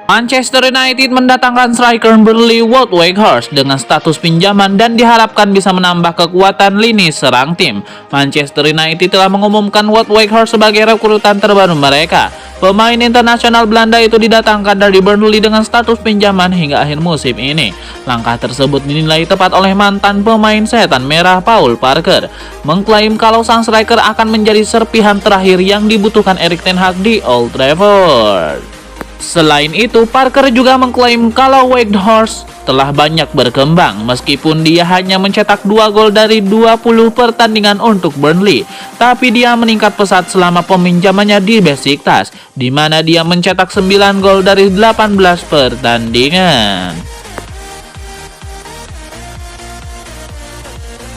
Manchester United mendatangkan striker Burnley Wout Weghorst dengan status pinjaman dan diharapkan bisa menambah kekuatan lini serang tim. Manchester United telah mengumumkan Wout Weghorst sebagai rekrutan terbaru mereka. Pemain internasional Belanda itu didatangkan dari Burnley dengan status pinjaman hingga akhir musim ini. Langkah tersebut dinilai tepat oleh mantan pemain setan merah Paul Parker, mengklaim kalau sang striker akan menjadi serpihan terakhir yang dibutuhkan Erik ten Hag di Old Trafford. Selain itu, Parker juga mengklaim kalau Weghorst telah banyak berkembang meskipun dia hanya mencetak 2 gol dari 20 pertandingan untuk Burnley, tapi dia meningkat pesat selama peminjamannya di Besiktas, di mana dia mencetak 9 gol dari 18 pertandingan.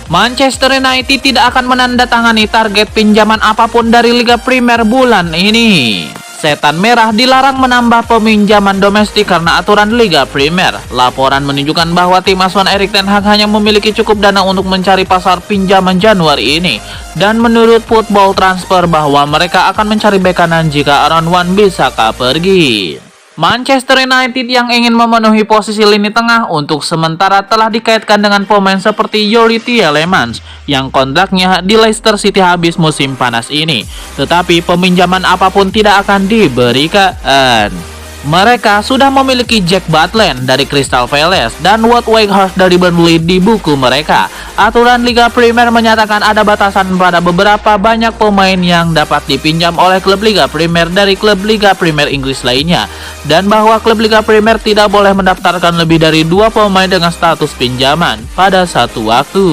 Manchester United tidak akan menandatangani target pinjaman apapun dari Liga Primer bulan ini. Setan Merah dilarang menambah peminjaman domestik karena aturan Liga Primer. Laporan menunjukkan bahwa tim asuhan Erik ten Hag hanya memiliki cukup dana untuk mencari pasar pinjaman Januari ini. Dan menurut Football Transfer bahwa mereka akan mencari bek kanan jika Aaron Wan-Bissaka pergi. Manchester United yang ingin memenuhi posisi lini tengah untuk sementara telah dikaitkan dengan pemain seperti Youri Tielemans yang kontraknya di Leicester City habis musim panas ini. Tetapi peminjaman apapun tidak akan diberikan. Mereka sudah memiliki Jack Butland dari Crystal Palace dan Wout Weghorst dari Burnley di buku mereka. Aturan Liga Primer menyatakan ada batasan pada beberapa banyak pemain yang dapat dipinjam oleh klub Liga Primer dari klub Liga Primer Inggris lainnya, dan bahwa klub Liga Primer tidak boleh mendaftarkan lebih dari 2 pemain dengan status pinjaman pada satu waktu.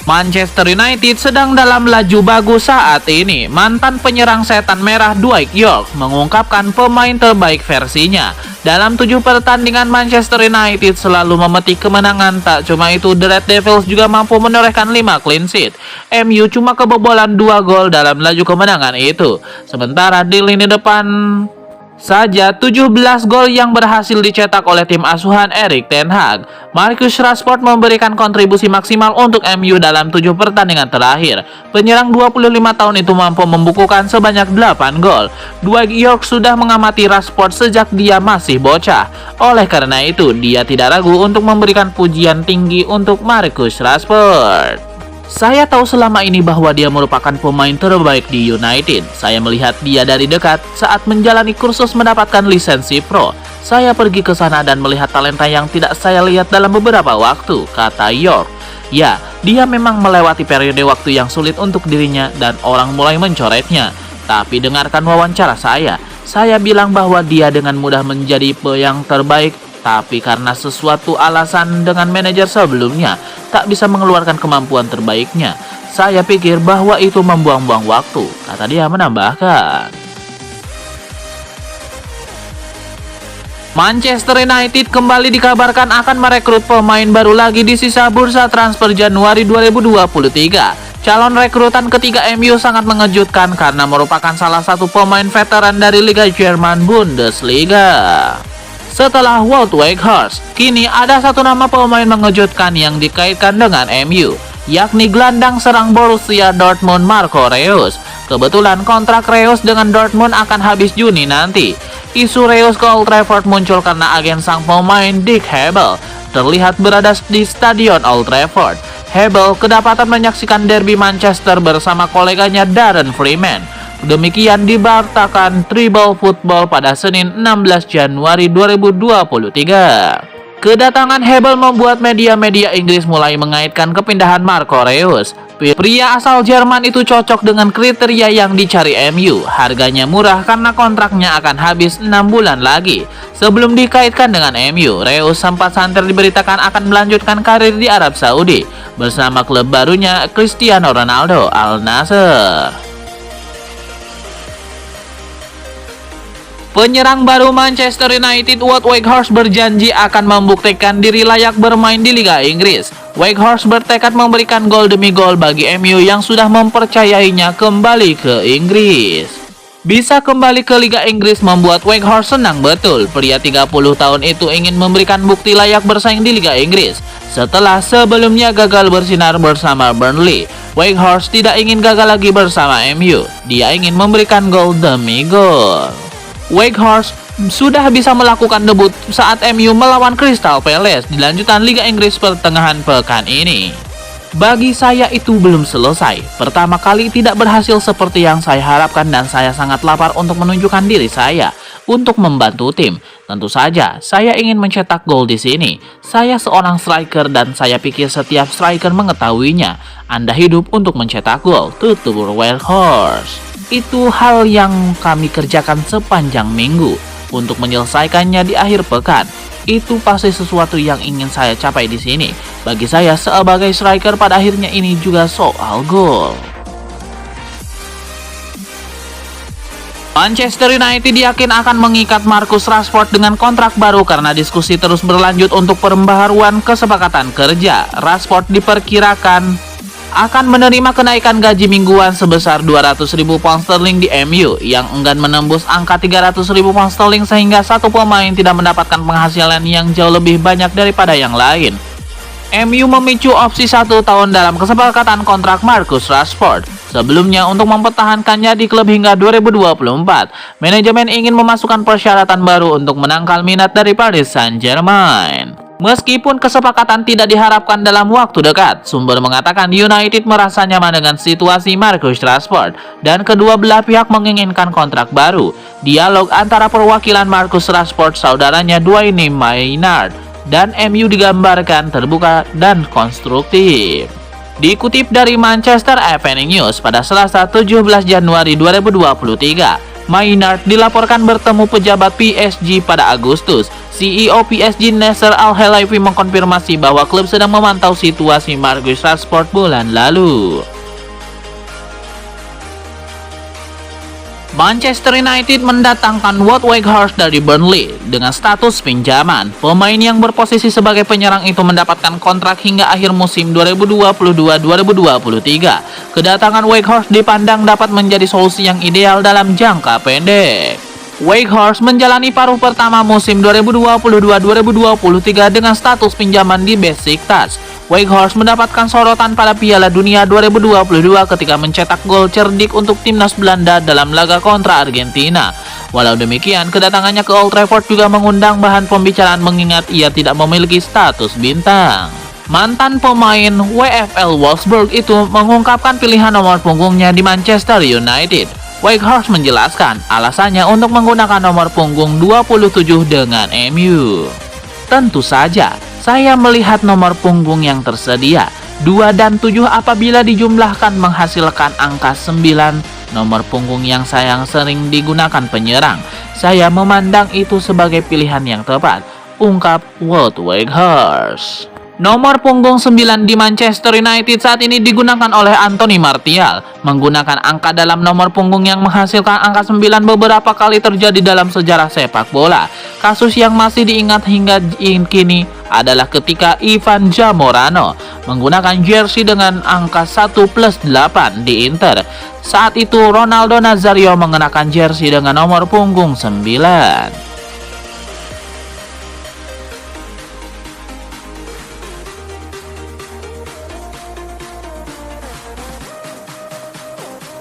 Manchester United sedang dalam laju bagus saat ini. Mantan penyerang setan merah Dwight Yorke mengungkapkan pemain terbaik versinya. Dalam 7 pertandingan Manchester United selalu memetik kemenangan. Tak cuma itu, The Red Devils juga mampu menorehkan 5 clean sheet. MU cuma kebobolan 2 gol dalam laju kemenangan itu. Sementara di lini depan saja 17 gol yang berhasil dicetak oleh tim asuhan Erik ten Hag. Marcus Rashford memberikan kontribusi maksimal untuk MU dalam 7 pertandingan terakhir. Penyerang 25 tahun itu mampu membukukan sebanyak 8 gol. Dwight Yorke sudah mengamati Rashford sejak dia masih bocah. Oleh karena itu, dia tidak ragu untuk memberikan pujian tinggi untuk Marcus Rashford. Saya tahu selama ini bahwa dia merupakan pemain terbaik di United. Saya melihat dia dari dekat saat menjalani kursus mendapatkan lisensi pro. Saya pergi ke sana dan melihat talenta yang tidak saya lihat dalam beberapa waktu, kata Yorke. Ya, dia memang melewati periode waktu yang sulit untuk dirinya dan orang mulai mencoretnya. Tapi dengarkan wawancara saya bilang bahwa dia dengan mudah menjadi yang terbaik. Tapi karena sesuatu alasan dengan manajer sebelumnya tak bisa mengeluarkan kemampuan terbaiknya, saya pikir bahwa itu membuang-buang waktu, kata dia menambahkan. Manchester United kembali dikabarkan akan merekrut pemain baru lagi di sisa bursa transfer Januari 2023. Calon rekrutan ketiga MU sangat mengejutkan karena merupakan salah satu pemain veteran dari Liga Jerman Bundesliga. Setelah Wout Weghorst, kini ada satu nama pemain mengejutkan yang dikaitkan dengan MU, yakni gelandang serang Borussia Dortmund Marco Reus. Kebetulan kontrak Reus dengan Dortmund akan habis Juni nanti. Isu Reus ke Old Trafford muncul karena agen sang pemain Dick Hebel terlihat berada di stadion Old Trafford. Hebel kedapatan menyaksikan derby Manchester bersama koleganya Darren Freeman. Demikian diberitakan Tribal Football pada Senin 16 Januari 2023. Kedatangan Hebel membuat media-media Inggris mulai mengaitkan kepindahan Marco Reus. Pria asal Jerman itu cocok dengan kriteria yang dicari MU. Harganya murah karena kontraknya akan habis 6 bulan lagi. Sebelum dikaitkan dengan MU, Reus sempat santer diberitakan akan melanjutkan karir di Arab Saudi bersama klub barunya Cristiano Ronaldo Al Nassr. Penyerang baru Manchester United Wout Weghorst berjanji akan membuktikan diri layak bermain di Liga Inggris. Weghorst bertekad memberikan gol demi gol bagi MU yang sudah mempercayainya kembali ke Inggris. Bisa kembali ke Liga Inggris membuat Weghorst senang betul. Pria 30 tahun itu ingin memberikan bukti layak bersaing di Liga Inggris. Setelah sebelumnya gagal bersinar bersama Burnley, Weghorst tidak ingin gagal lagi bersama MU. Dia ingin memberikan gol demi gol. Weghorst sudah bisa melakukan debut saat MU melawan Crystal Palace di lanjutan Liga Inggris pertengahan pekan ini. Bagi saya itu belum selesai. Pertama kali tidak berhasil seperti yang saya harapkan dan saya sangat lapar untuk menunjukkan diri saya untuk membantu tim. Tentu saja, saya ingin mencetak gol di sini. Saya seorang striker dan saya pikir setiap striker mengetahuinya. Anda hidup untuk mencetak gol, tutur Weghorst. Itu hal yang kami kerjakan sepanjang minggu untuk menyelesaikannya di akhir pekan. Itu pasti sesuatu yang ingin saya capai di sini. Bagi saya sebagai striker pada akhirnya ini juga soal gol. Manchester United yakin akan mengikat Marcus Rashford dengan kontrak baru karena diskusi terus berlanjut untuk pembaharuan kesepakatan kerja. Rashford diperkirakan akan menerima kenaikan gaji mingguan sebesar 200.000 pound sterling di MU yang enggan menembus angka 300.000 pound sterling sehingga satu pemain tidak mendapatkan penghasilan yang jauh lebih banyak daripada yang lain. MU memicu opsi 1 tahun dalam kesepakatan kontrak Marcus Rashford. Sebelumnya untuk mempertahankannya di klub hingga 2024, manajemen ingin memasukkan persyaratan baru untuk menangkal minat dari Paris Saint-Germain. Meskipun kesepakatan tidak diharapkan dalam waktu dekat, sumber mengatakan United merasa nyaman dengan situasi Marcus Rashford dan kedua belah pihak menginginkan kontrak baru. Dialog antara perwakilan Marcus Rashford, saudaranya Dwayne Maynard, dan MU digambarkan terbuka dan konstruktif. Dikutip dari Manchester Evening News pada Selasa 17 Januari 2023, Maynard dilaporkan bertemu pejabat PSG pada Agustus. CEO PSG Nasser Al-Khelaifi mengkonfirmasi bahwa klub sedang memantau situasi Marcus Rashford bulan lalu. Manchester United mendatangkan Wout Weghorst dari Burnley dengan status pinjaman. Pemain yang berposisi sebagai penyerang itu mendapatkan kontrak hingga akhir musim 2022-2023. Kedatangan Weghorst dipandang dapat menjadi solusi yang ideal dalam jangka pendek. Weghorst menjalani paruh pertama musim 2022-2023 dengan status pinjaman di Besiktas. Weghorst mendapatkan sorotan pada Piala Dunia 2022 ketika mencetak gol cerdik untuk timnas Belanda dalam laga kontra Argentina. Walau demikian, kedatangannya ke Old Trafford juga mengundang bahan pembicaraan mengingat ia tidak memiliki status bintang. Mantan pemain WFL Wolfsburg itu mengungkapkan pilihan nomor punggungnya di Manchester United. Weghorst menjelaskan alasannya untuk menggunakan nomor punggung 27 dengan MU. Tentu saja, saya melihat nomor punggung yang tersedia 2 dan 7 apabila dijumlahkan menghasilkan angka 9, nomor punggung yang sering digunakan penyerang. Saya memandang itu sebagai pilihan yang tepat, ungkap Wout Weghorst. Nomor punggung 9 di Manchester United saat ini digunakan oleh Anthony Martial. Menggunakan angka dalam nomor punggung yang menghasilkan angka 9 beberapa kali terjadi dalam sejarah sepak bola. Kasus yang masih diingat hingga kini adalah ketika Ivan Zamorano menggunakan jersey dengan angka 1+8 di Inter. Saat itu Ronaldo Nazario mengenakan jersey dengan nomor punggung 9.